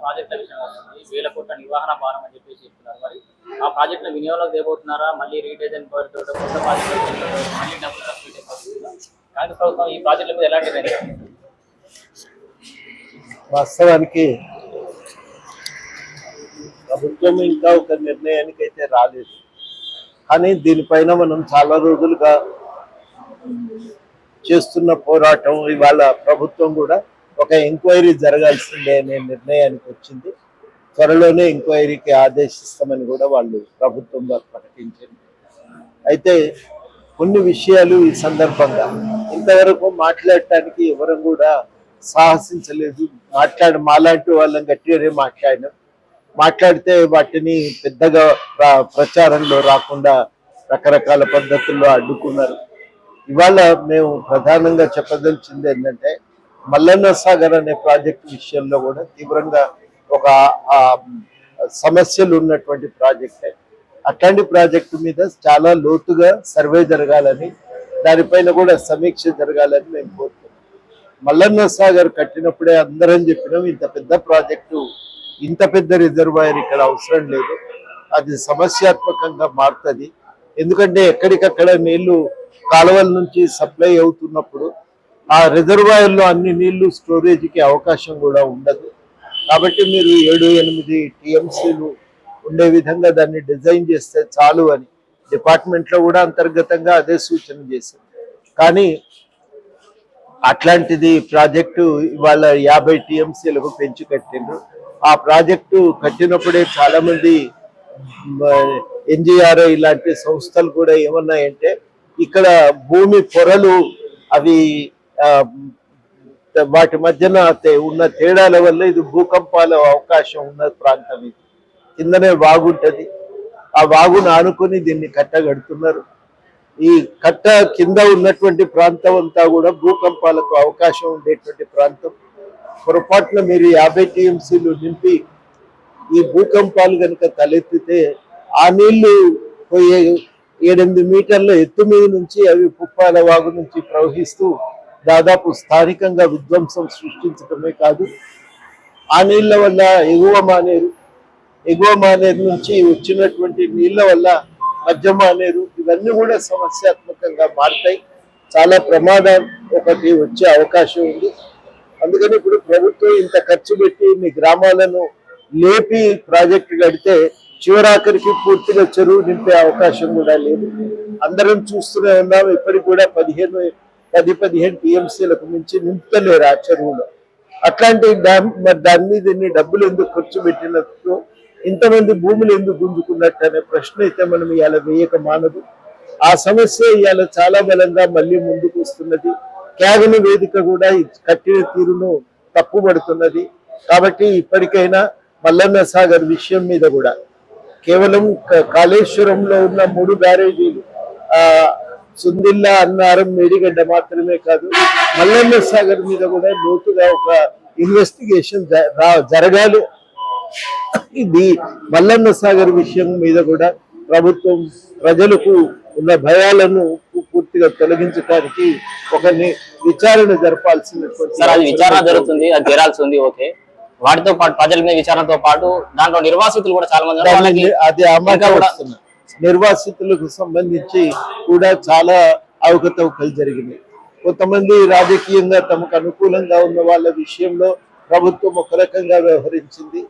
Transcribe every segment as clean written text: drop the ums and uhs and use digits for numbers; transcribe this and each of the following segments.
ప్రాజెక్టుల విషయం వస్తుంది. 1000 కోట్ల నిర్వహణ భారం అని చెప్పేసి చెప్తున్నారు. మరి ఆ ప్రాజెక్టుల వినియోగంలోకి తేబోతున్నారా? మళ్ళీ రీడిజైన్ పేరుతో కొత్త ప్రాజెక్టులు మళ్ళీ డబ్బులు ఖర్చు పెట్టే పరిస్థితి. కాంగ్రెస్ ప్రభుత్వం ఈ ప్రాజెక్టుల మీద ఎలాంటి నిర్ణయం? వాస్తవానికి ప్రభుత్వం ఇంకా ఒక నిర్ణయానికి అయితే రాలేదు. కానీ దీనిపైన మనం చాలా రోజులుగా చేస్తున్న పోరాటం ఇవాళ ప్రభుత్వం కూడా ఒక ఎంక్వైరీ జరగాల్సిందే అనే నిర్ణయానికి వచ్చింది. త్వరలోనే ఎంక్వైరీకి ఆదేశిస్తామని కూడా వాళ్ళు ప్రభుత్వం వారు ప్రకటించింది. అయితే కొన్ని విషయాలు ఈ సందర్భంగా ఇంతవరకు మాట్లాడటానికి ఎవరు కూడా సాహసించలేదు. మాలాంటి వాళ్ళని గట్టిగానే మాట్లాడితే వాటిని పెద్దగా ప్రచారంలో రాకుండా రకరకాల పద్ధతుల్లో అడ్డుకున్నారు. ఇవాళ మేము ప్రధానంగా చెప్పదలిచింది ఏంటంటే మల్లన్న సాగర్ అనే ప్రాజెక్టు విషయంలో కూడా తీవ్రంగా ఒక సమస్యలు ఉన్నటువంటి ప్రాజెక్టే. అట్లాంటి ప్రాజెక్టు మీద చాలా లోతుగా సర్వే జరగాలని, దానిపైన కూడా సమీక్ష జరగాలని మేము కోరుతున్నాం. మల్లన్న సాగర్ కట్టినప్పుడే అందరం చెప్పినాం ఇంత పెద్ద ప్రాజెక్టు, ఇంత పెద్ద రిజర్వాయర్ ఇక్కడ అవసరం లేదు, అది సమస్యాత్మకంగా మారుతుంది. ఎందుకంటే ఎక్కడికక్కడ నీళ్లు కాలువల నుంచి సప్లై అవుతున్నప్పుడు ఆ రిజర్వాయర్లో అన్ని నీళ్లు స్టోరేజ్కి అవకాశం కూడా ఉండదు. కాబట్టి మీరు 7-8 టీఎంసీలు ఉండే విధంగా దాన్ని డిజైన్ చేస్తే చాలు అని డిపార్ట్మెంట్లో కూడా అంతర్గతంగా అదే సూచన చేసింది. కానీ అట్లాంటిది ప్రాజెక్టు ఇవాళ 50 టీఎంసీలకు పెంచి కట్టిండ్రు. ఆ ప్రాజెక్టు కట్టినప్పుడే చాలా మంది ఎన్జిఆర్ఐ ఇలాంటి సంస్థలు కూడా ఏమన్నాయంటే ఇక్కడ భూమి పొరలు అవి వాటి మధ్యన ఉన్న తేడాల వల్ల ఇది భూకంపాల అవకాశం ఉన్న ప్రాంతం. ఇది కిందనే వాగుంటది, ఆ వాగును ఆనుకొని దీన్ని కట్టగడుతున్నారు. ఈ కట్ట కింద ఉన్నటువంటి ప్రాంతం అంతా కూడా భూకంపాలకు అవకాశం ఉండేటువంటి ప్రాంతం. పొరపాటున మీరు 50 టీఎంసీలు నింపి ఈ భూకంపాలు కనుక తలెత్తితే ఆ నీళ్లు పోయే 7-8 మీటర్ల ఎత్తు మీద నుంచి అవి పుప్పాల వాగు నుంచి ప్రవహిస్తూ దాదాపు స్థానికంగా విధ్వంసం సృష్టించడమే కాదు, ఆ నీళ్ల వల్ల ఎగువ మానేరు నుంచి వచ్చినటువంటి నీళ్ల వల్ల మధ్య మానేరు ఇవన్నీ కూడా సమస్యాత్మకంగా మారుతాయి. చాలా ప్రమాదం ఒకటి వచ్చే అవకాశం ఉంది. అందుకని ఇప్పుడు ప్రభుత్వం ఇంత ఖర్చు పెట్టి ఇన్ని గ్రామాలను లేపి ప్రాజెక్టు కడితే చివరాఖరికి పూర్తిగా చెరువు నింపే అవకాశం కూడా లేదు. అందరం చూస్తూనే ఉన్నాం, ఇప్పటికి కూడా 10-15 టీఎంసీలకు మించి నింపుతలేరు ఆ చెరువులో. అట్లాంటి దాని మీద ఇన్ని డబ్బులు ఎందుకు ఖర్చు పెట్టినట్టు, ఇంతమంది భూములు ఎందుకు గుంజుకున్నట్టు అనే ప్రశ్న అయితే మనం ఇవాళ వేయక మానదు. ఆ సమస్య ఇవాళ చాలా బలంగా మళ్ళీ ముందుకు వస్తున్నది. కేబినెట్ వేదిక కూడా కట్టిన తీరును తప్పుపడుతున్నది. కాబట్టి ఇప్పటికైనా మల్లన్న సాగర్ విషయం మీద కూడా కేవలం కాళేశ్వరంలో ఉన్న 3 బ్యారేజీలు సుందిల్ల, అన్నారం, మేడిగడ్డ మాత్రమే కాదు, మల్లన్న సాగర్ మీద కూడా లోతుగా ఒక ఇన్వెస్టిగేషన్ జరగాలి. ఇది మల్లన్న సాగర్ విషయం మీద కూడా ప్రభుత్వం ప్రజలకు ఉన్న భయాలను పూర్తిగా తొలగించడానికి ఒక విచారణ జరపాల్సినటువంటి విచారణ జరుగుతుంది, అది జరాల్సి ఉంది. ఓకే, వాటితో పాటు ప్రజల మీద విచారణతో పాటు దాంట్లో నిర్వాసితులు కూడా చాలా మంది అది అమలుస్తున్నారు. నిర్వాసితులకు సంబంధించి కూడా చాలా అవకతవకలు జరిగినాయి. కొంతమంది రాజకీయంగా తమకు అనుకూలంగా ఉన్న వాళ్ళ విషయంలో ప్రభుత్వం ఒక రకంగా వ్యవహరించింది.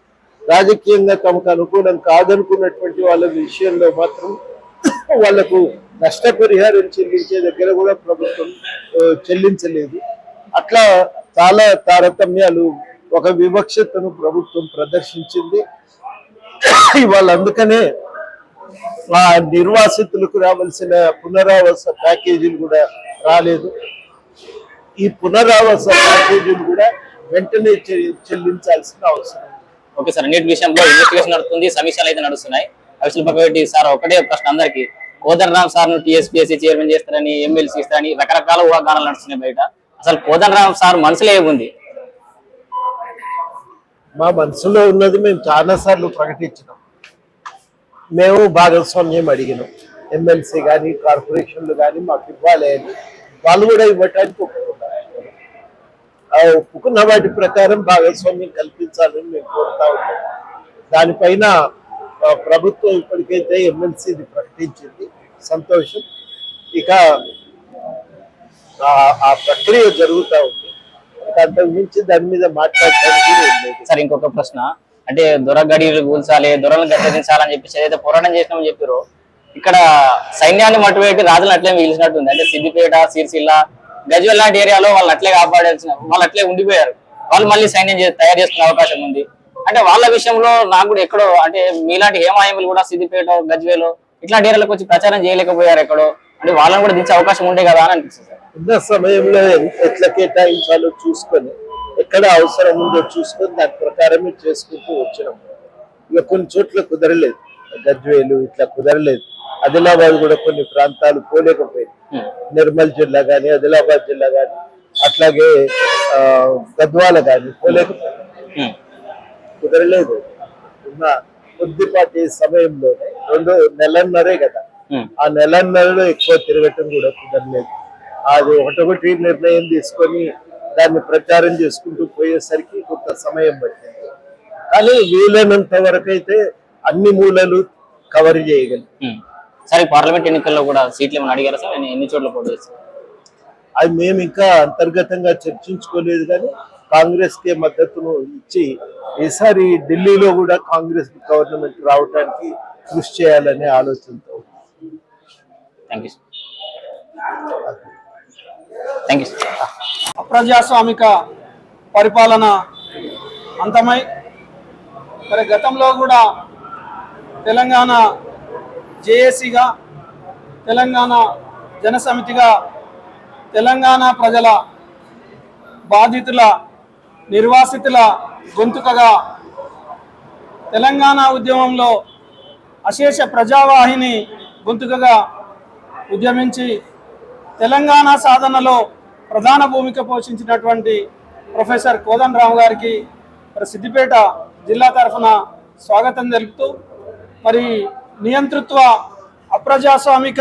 రాజకీయంగా తమకు అనుకూలం కాదనుకున్నటువంటి వాళ్ళ విషయంలో మాత్రం వాళ్లకు నష్టపరిహారం చెల్లించే దగ్గర కూడా ప్రభుత్వం చెల్లించలేదు. అట్లా చాలా తారతమ్యాలు, ఒక వివక్షతను ప్రభుత్వం ప్రదర్శించింది. ఇవాళ అందుకనే ఆ నిర్వాసితులకు రావాల్సిన పునరావాస ప్యాకేజీలు కూడా రాలేదు. ఈ పునరావాస ప్యాకేజీలు కూడా వెంటనే చెల్లించాల్సిన అవసరం. ఓకే సార్, అన్నిటి విషయంలో ఇన్వెస్టిగేషన్ నడుస్తుంది, సమీక్షలు అయితే నడుస్తున్నాయి. అసలు పక్కబెట్టి సార్ ఒకటే ప్రశ్న అందరికి, కోదండరామ్ సార్ ను టీఎస్పీఎస్సీ చైర్మన్ చేస్తారని, ఎమ్మెల్సీ ఇస్తారని రకరకాల ఊహాగానాలు నడుస్తున్నాయి బయట. అసలు కోదండరామ్ సార్ మనసులో ఏముంది? మా మనసులో ఉన్నది మేము చాలా సార్లు ప్రకటించినాం. మేము భాగస్వామ్యం అడిగినాం. ఎమ్మెల్సీ కానీ కార్పొరేషన్లు కానీ మాకు ఇవ్వాలి అని, వాళ్ళు కూడా ఇవ్వటానికి ఒప్పుకున్నారు. ఒప్పుకున్న వాటి ప్రకారం భాగస్వామ్యం కల్పించాలని మేము కోరుతా ఉన్నాం. దానిపైన ప్రభుత్వం ఇప్పటికైతే ఎమ్మెల్సీని ప్రకటించింది, సంతోషం. ఇక ఆ ప్రక్రియ జరుగుతూ ఉంది. ఇక అంతకు మించి దాని మీద మాట్లాడటానికి లేదు. సార్ ఇంకొక ప్రశ్న, అంటే దొరగడిలు కూల్చాలి, దొరలను గట్టదించాలని చెప్పేసి ఏదైతే పోరాటం చేసినామని చెప్పారో, ఇక్కడ సైన్యాన్ని మట్టుపెట్టి రాజులు అట్లే మిగిలినట్టుంది. అంటే సిద్దిపేట, సిరిసిల్ల, గజ్వేల్ లాంటి ఏరియాలో వాళ్ళు అట్లే కాపాడాల్సిన, వాళ్ళు అట్లే ఉండిపోయారు. వాళ్ళు మళ్ళీ సైన్యం తయారు చేసుకునే అవకాశం ఉంది. అంటే వాళ్ళ విషయంలో నాకు కూడా ఎక్కడో, అంటే మీలాంటి హేమాయములు కూడా సిద్దిపేట, గజ్వేల్ ఇట్లాంటి ఏరియాలకు వచ్చి ప్రచారం చేయలేకపోయారు ఎక్కడో. అంటే వాళ్ళని కూడా దించే అవకాశం ఉండే కదా అని అనిపిస్తుంది సార్. ఉన్న సమయంలో ఎట్లా కేటాయించాలో చూసుకొని, ఎక్కడ అవసరం ఉందో చూసుకొని దాని ప్రకారమే చేసుకుంటూ వచ్చినాం. ఇక కొన్ని చోట్ల కుదరలేదు, గజ్వేలు ఇట్లా కుదరలేదు. ఆదిలాబాద్ కూడా కొన్ని ప్రాంతాలు పోలేకపోయింది. నిర్మల్ జిల్లా కానీ, ఆదిలాబాద్ జిల్లా కానీ, అట్లాగే గద్వాల కానీ పోలేకపోయింది, కుదరలేదు. ఉన్న కొద్దిపాటి సమయంలోనే 2 నెలన్నరే కదా, ఆ నెలన్నరలో ఎక్కువ తిరగటం కూడా కుదరలేదు. అది ఒకటొకటి నిర్ణయం తీసుకొని దాన్ని ప్రచారం చేసుకుంటూ పోయేసరికి కొంత సమయం పట్టింది. కానీ వీలైనంత వరకు అయితే అన్ని మూలలు కవర్ చేయగలిగాం. సరే, పార్లమెంట్ ఎన్నికల్లో కూడా సీట్లు ఏమైనా అడిగారా సార్? ఎన్ని చోట్ల పోటీ చేస్తారు? అది మేము ఇంకా అంతర్గతంగా చర్చించుకోలేదు, కానీ కాంగ్రెస్ కే మద్దతును ఇచ్చి ఈసారి ఢిల్లీలో కూడా కాంగ్రెస్ గవర్నమెంట్ రావడానికి కృషి చేయాలనే ఆలోచనతో. Thank you thank you sir. అప్రజాస్వామిక పరిపాలన అంతమై మరి గతంలో కూడా తెలంగాణ జేఏసీగా, తెలంగాణ జనసమితిగా, తెలంగాణ ప్రజల బాధితుల నిర్వాసితుల గొంతుకగా తెలంగాణ ఉద్యమంలో అశేష ప్రజావాహిని గొంతుకగా ఉద్యమించి తెలంగాణ సాధనలో ప్రధాన భూమిక పోషించినటువంటి ప్రొఫెసర్ కోదండరామ్ గారికి మరి సిద్దిపేట జిల్లా తరఫున స్వాగతం తెలుపుతూ, మరి నియంతృత్వ అప్రజాస్వామిక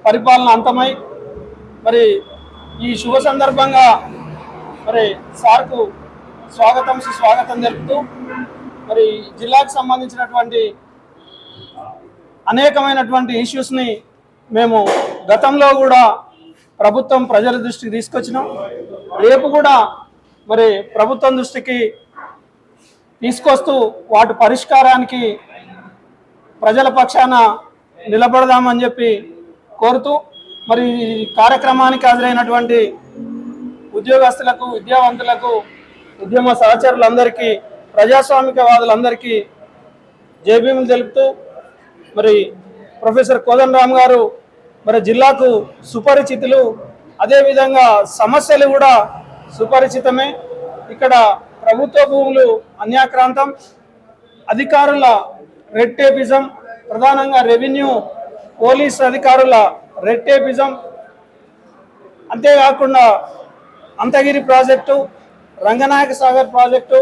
పరిపాలన అంతమై మరి ఈ శుభ సందర్భంగా మరి సార్కు సుస్వాగతం తెలుపుతూ, మరి జిల్లాకు సంబంధించినటువంటి అనేకమైనటువంటి ఇష్యూస్ని మేము గతంలో కూడా ప్రభుత్వం ప్రజల దృష్టికి తీసుకొచ్చినాం. రేపు కూడా మరి ప్రభుత్వం దృష్టికి తీసుకొస్తూ వాటి పరిష్కారానికి ప్రజల పక్షాన నిలబడదామని చెప్పి కోరుతూ, మరి ఈ కార్యక్రమానికి హాజరైనటువంటి ఉద్యోగస్తులకు, విద్యావంతులకు, ఉద్యమ సహచరులందరికీ, ప్రజాస్వామికవాదులందరికీ జైభీములు తెలుపుతూ, మరి ప్రొఫెసర్ కోదండరామ్ గారు మరి జిల్లాకు సుపరిచితులు, అదేవిధంగా సమస్యలు కూడా సుపరిచితమే. ఇక్కడ ప్రభుత్వ భూములు అన్యాక్రాంతం, అధికారుల రెడ్ టేపిజం, ప్రధానంగా రెవెన్యూ పోలీస్ అధికారుల రెడ్ టేపిజం, అంతేకాకుండా Anthagiri project, Ranganayaka Sagar project,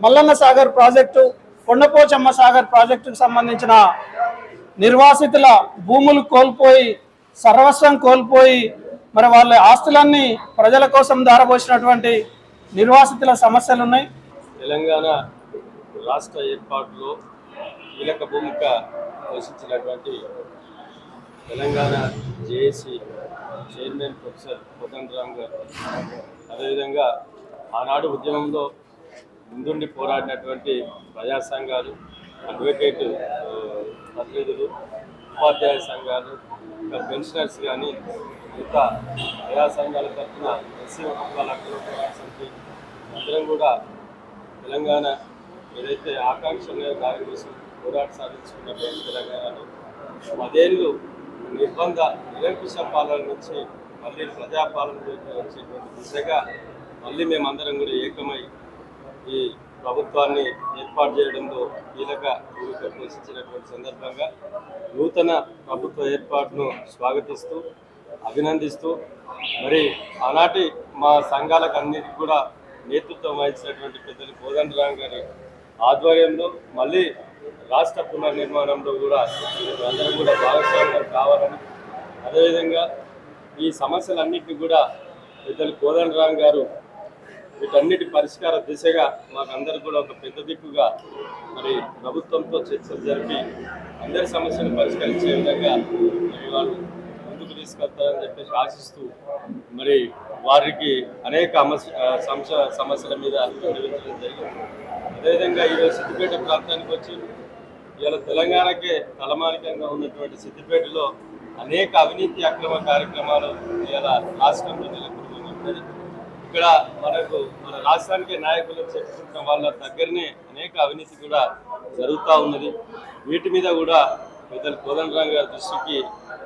Mallanna Sagar project, Kondapochamma Sagar ప్రాజెక్టుకు సంబంధించిన నిర్వాసితుల భూములు కోల్పోయి, సర్వస్వం కోల్పోయి, మరి వాళ్ళ ఆస్తులన్నీ ప్రజల కోసం దారబోసినటువంటి నిర్వాసితుల సమస్యలు ఉన్నాయి. తెలంగాణ రాష్ట్ర ఏర్పాటులో కీలక భూమిక పోషించినటువంటి Telangana JAC chairman professor Kodandaram garu, అదేవిధంగా ఆనాడు ఉద్యమంలో ముందుండి పోరాడినటువంటి ప్రజా సంఘాలు, అడ్వకేట్ ప్రతినిధులు, ఉపాధ్యాయ సంఘాలు, ఇంకా పెన్షనర్స్ కానీ, మిగతా ప్రజా సంఘాల తరఫున ఎస్సీ హక్కుల సమితి అందరం కూడా తెలంగాణ ఏదైతే ఆకాంక్షలుగా దారి వేసి పోరాట సాధించుకున్నటువంటి తెలంగాణలో 10 ఏళ్ళు నిర్బంధ నిరంకుశ పాలన నుంచి మళ్ళీ ప్రజాపాలన వచ్చేటువంటి దిశగా మళ్ళీ మేమందరం కూడా ఏకమై ఈ ప్రభుత్వాన్ని ఏర్పాటు చేయడంలో కీలక భూమిక పోషించినటువంటి సందర్భంగా నూతన ప్రభుత్వ ఏర్పాటును స్వాగతిస్తూ, అభినందిస్తూ, మరి ఆనాటి మా సంఘాలకు అన్నిటికీ కూడా నేతృత్వం వహించినటువంటి పెద్దలు కోదండరామ్ గారి ఆధ్వర్యంలో మళ్ళీ రాష్ట్ర పునర్నిర్మాణంలో కూడా అందరం కూడా భాగస్వామ్యం కావాలని, అదేవిధంగా ఈ సమస్యలన్నింటినీ కూడా పెద్దలు కోదండరామ్ గారు వీటన్నిటి పరిష్కార దిశగా మాకందరూ కూడా ఒక పెద్ద దిక్కుగా మరి ప్రభుత్వంతో చర్చలు జరిపి అందరి సమస్యలు పరిష్కరించే విధంగా మరి వాళ్ళు ముందుకు తీసుకెళ్తారని చెప్పేసి ఆశిస్తూ మరి వారికి అనేక సమస్యల మీద నిర్వహించడం జరిగింది. అదేవిధంగా ఈరోజు సిద్దిపేట ప్రాంతానికి వచ్చి ఇవాళ తెలంగాణకే తలమానికంగా ఉన్నటువంటి సిద్దిపేటలో అనేక అవినీతి అక్రమ కార్యక్రమాలు ఇవాళ రాష్ట్రంలో నెలకొల్పి ఉన్నది. ఇక్కడ మన రాష్ట్రానికి నాయకులు చెప్పుకుంటున్న వాళ్ళ దగ్గరనే అనేక అవినీతి కూడా జరుగుతూ ఉన్నది. వీటి మీద కూడా పెద్దలు కోదండరామ్ గారి దృష్టికి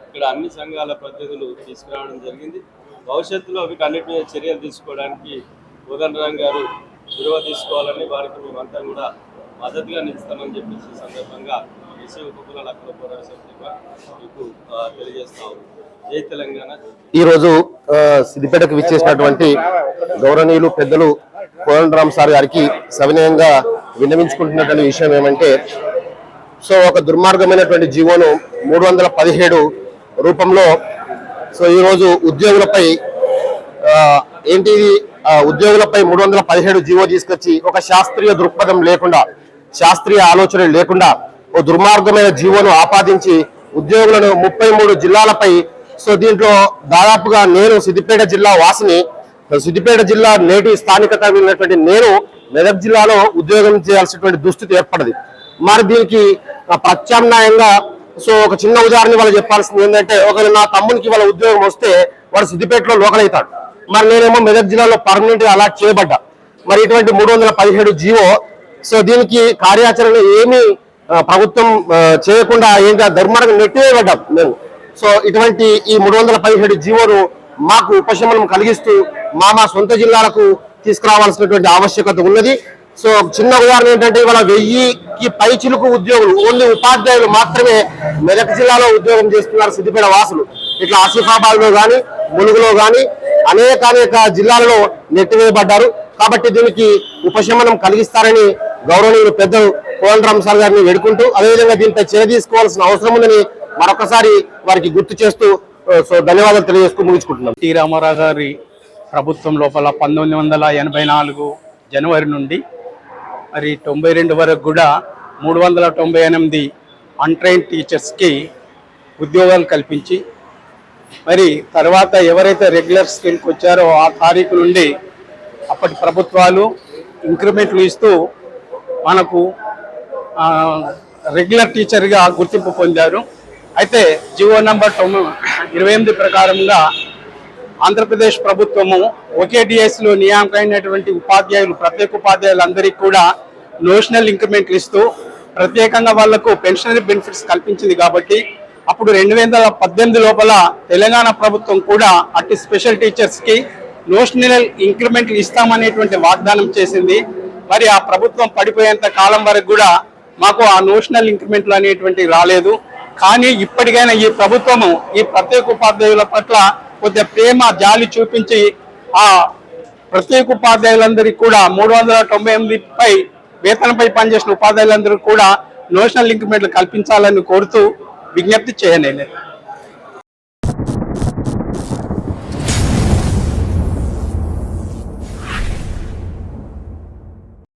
ఇక్కడ అన్ని సంఘాల ప్రతినిధులు తీసుకురావడం జరిగింది. భవిష్యత్తులో వీటన్నిటి మీద చర్యలు తీసుకోవడానికి కోదండరామ్ గారు చొరవ తీసుకోవాలని వారికి మేమంతా కూడా మద్దతుగా నిలుస్తామని చెప్పేసి సందర్భంగా ఎస్సీ ఉపకులాల హక్కుల పోరాట సమితిగా మీకు తెలియజేస్తా ఉన్నాం. జై తెలంగాణ. ఈరోజు సిద్దిపేటకు విచ్చేసినటువంటి గౌరవనీయులు పెద్దలు కోదండరామ్ సార్ గారికి సవినయంగా విన్నవించుకుంటున్నటువంటి విషయం ఏమంటే, సో ఒక దుర్మార్గమైనటువంటి జీవోను 317 రూపంలో సో ఈరోజు ఉద్యోగులపై ఉద్యోగులపై 317 జీవో తీసుకొచ్చి ఒక శాస్త్రీయ దృక్పథం లేకుండా, శాస్త్రీయ ఆలోచన లేకుండా ఓ దుర్మార్గమైన జీవోను ఆపాదించి ఉద్యోగులను 33 జిల్లాలపై, సో దీంట్లో దాదాపుగా నేను సిద్దిపేట జిల్లా వాసిని, సిద్దిపేట జిల్లా నేటి స్థానికత ఉన్నటువంటి నేను మెదక్ జిల్లాలో ఉద్యోగం చేయాల్సినటువంటి దుస్థితి ఏర్పడింది. మరి దీనికి ప్రత్యామ్నాయంగా సో ఒక చిన్న ఉదాహరణ వాళ్ళు చెప్పాల్సింది ఏంటంటే, ఒకవేళ నా తమ్మునికి వాళ్ళ ఉద్యోగం వస్తే వాడు సిద్దిపేటలో లోకల్ అవుతాడు, మరి నేనేమో మెదక్ జిల్లాలో పర్మనెంట్ గా అలాట్ చేయబడ్డా. మరి ఇటువంటి 317 జీవో, సో దీనికి కార్యాచరణ ఏమీ ప్రభుత్వం చేయకుండా ఏంటి దుర్మార్గం నెట్టివేయబడ్డాం మేము. సో ఇటువంటి ఈ 317 జీవోను మాకు ఉపశమనం కలిగిస్తూ మా సొంత జిల్లాలకు తీసుకురావాల్సినటువంటి ఆవశ్యకత ఉన్నది. సో చిన్న ఉదాహరణ ఏంటంటే, ఇవాళ 1000కి పైచిలుకు ఉద్యోగులు, ఓన్లీ ఉపాధ్యాయులు మాత్రమే మెదక్ జిల్లాలో ఉద్యోగం చేస్తున్నారు సిద్దిపేట వాసులు. ఇట్లా ఆసిఫాబాద్ లో కానీ ములుగులో కానీ అనేక జిల్లాలలో నెట్టివేయబడ్డారు. కాబట్టి దీనికి ఉపశమనం కలిగిస్తారని గౌరవనీయులు పెద్దలు కోదండరామ్ సార్ గారిని వేడుకుంటూ, అదేవిధంగా దీనిపై చర్య తీసుకోవాల్సిన అవసరం ఉందని మరొకసారి వారికి గుర్తు చేస్తూ సో ధన్యవాదాలు తెలియజేస్తూ ముగించుకుంటున్నాం. టి రామారావు గారి ప్రభుత్వం లోపల 1984 జనవరి నుండి మరి 92 వరకు కూడా 398 అన్ట్రైన్ టీచర్స్కి ఉద్యోగాలు కల్పించి, మరి తర్వాత ఎవరైతే రెగ్యులర్ స్కిల్కి వచ్చారో ఆ తారీఖు నుండి అప్పటి ప్రభుత్వాలు ఇంక్రిమెంట్లు ఇస్తూ మనకు రెగ్యులర్ టీచర్గా గుర్తింపు పొందారు. అయితే జీవో నంబర్ 28 ప్రకారంగా ఆంధ్రప్రదేశ్ ప్రభుత్వము ఒకే డిఎస్లో నియామకమైనటువంటి ఉపాధ్యాయులు, ప్రత్యేక ఉపాధ్యాయులందరికీ కూడా నోషనల్ ఇంక్రిమెంట్లు ఇస్తూ ప్రత్యేకంగా వాళ్లకు పెన్షనరీ బెనిఫిట్స్ కల్పించింది. కాబట్టి అప్పుడు 2018 లోపల తెలంగాణ ప్రభుత్వం కూడా అట్టి స్పెషల్ టీచర్స్కి నోషనల్ ఇంక్రిమెంట్లు ఇస్తామనేటువంటి వాగ్దానం చేసింది. మరి ఆ ప్రభుత్వం పడిపోయేంత కాలం వరకు కూడా మాకు ఆ నోషనల్ ఇంక్రిమెంట్లు అనేటువంటివి రాలేదు. కానీ ఇప్పటికైనా ఈ ప్రభుత్వము ఈ ప్రత్యేక ఉపాధ్యాయుల పట్ల కొద్దిగా ప్రేమ జాలి చూపించి ఆ ప్రత్యేక ఉపాధ్యాయులందరికీ కూడా 398 వేతనంపై పనిచేసిన ఉపాధ్యాయులందరికీ కూడా నోషనల్ ఇంక్రిమెంట్లు కల్పించాలని కోరుతూ విజ్ఞప్తి చేయలేదు.